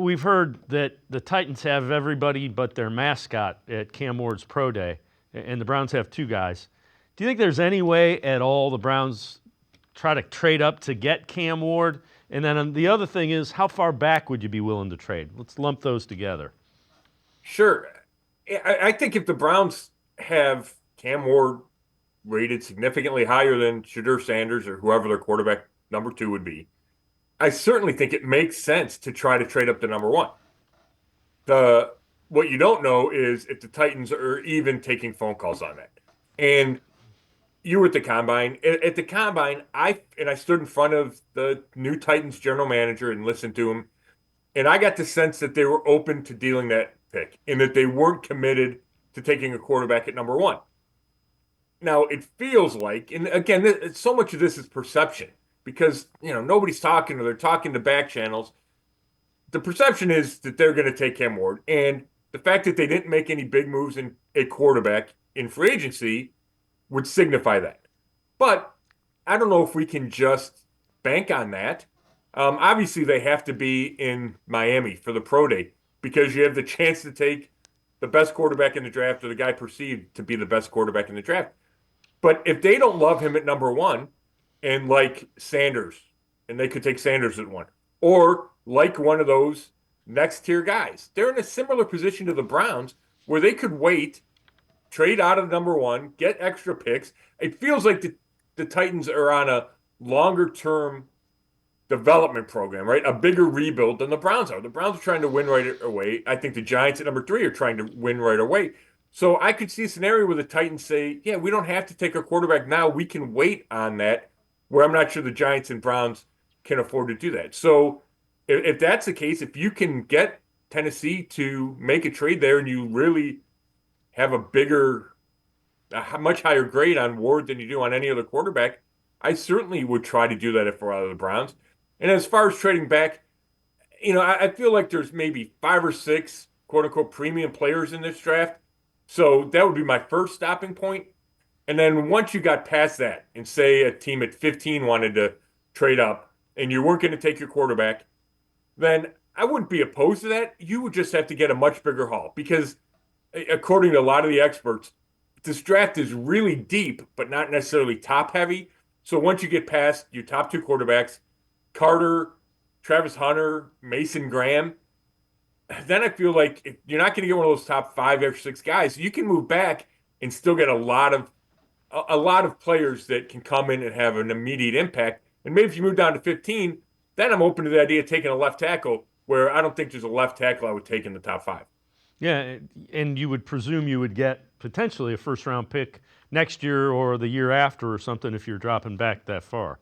We've heard that the Titans have everybody but their mascot at Cam Ward's Pro Day, and the Browns have two guys. Do you think there's any way at all the Browns try to trade up to get Cam Ward? And then the other thing is, how far back would you be willing to trade? Let's lump those together. Sure. I think if the Browns have Cam Ward rated significantly higher than Shadur Sanders or whoever their quarterback number two would be, I certainly think it makes sense to try to trade up to number one. The What you don't know is if the Titans are even taking phone calls on that. And you were at the combine. At the combine, I stood in front of the new Titans general manager and listened to him, and I got the sense that they were open to dealing that pick and that they weren't committed to taking a quarterback at number one. Now it feels like, and again, so much of this is perception because nobody's talking or they're talking to back channels. The perception is that they're going to take Cam Ward, and the fact that they didn't make any big moves in a quarterback in free agency would signify that. But I don't know if we can just bank on that. Obviously, they have to be in Miami for the pro day because you have the chance to take the best quarterback in the draft or the guy perceived to be the best quarterback in the draft. But if they don't love him at number one and like Sanders, and they could take Sanders at one, or like one of those next tier guys, they're in a similar position to the Browns where they could wait, trade out of number one, get extra picks. It feels like the Titans are on a longer term development program, right? A bigger rebuild than the Browns are. The Browns are trying to win right away. I think the Giants at number three are trying to win right away. So I could see a scenario where the Titans say, yeah, we don't have to take a quarterback now. We can wait on that, where I'm not sure the Giants and Browns can afford to do that. So if that's the case, if you can get Tennessee to make a trade there and you really have a much higher grade on Ward than you do on any other quarterback, I certainly would try to do that if we're out of the Browns. And as far as trading back, I feel like there's maybe 5 or 6 quote unquote premium players in this draft. So that would be my first stopping point. And then once you got past that and say a team at 15 wanted to trade up and you weren't going to take your quarterback, then I wouldn't be opposed to that. You would just have to get a much bigger haul because according to a lot of the experts, this draft is really deep, but not necessarily top heavy. So once you get past your top two quarterbacks, Carter, Travis Hunter, Mason Graham, then I feel like if you're not going to get one of those top 5 or 6 guys, you can move back and still get a lot of players that can come in and have an immediate impact. And maybe if you move down to 15, then I'm open to the idea of taking a left tackle, where I don't think there's a left tackle I would take in the top 5. Yeah, and you would presume you would get potentially a first-round pick next year or the year after or something if you're dropping back that far.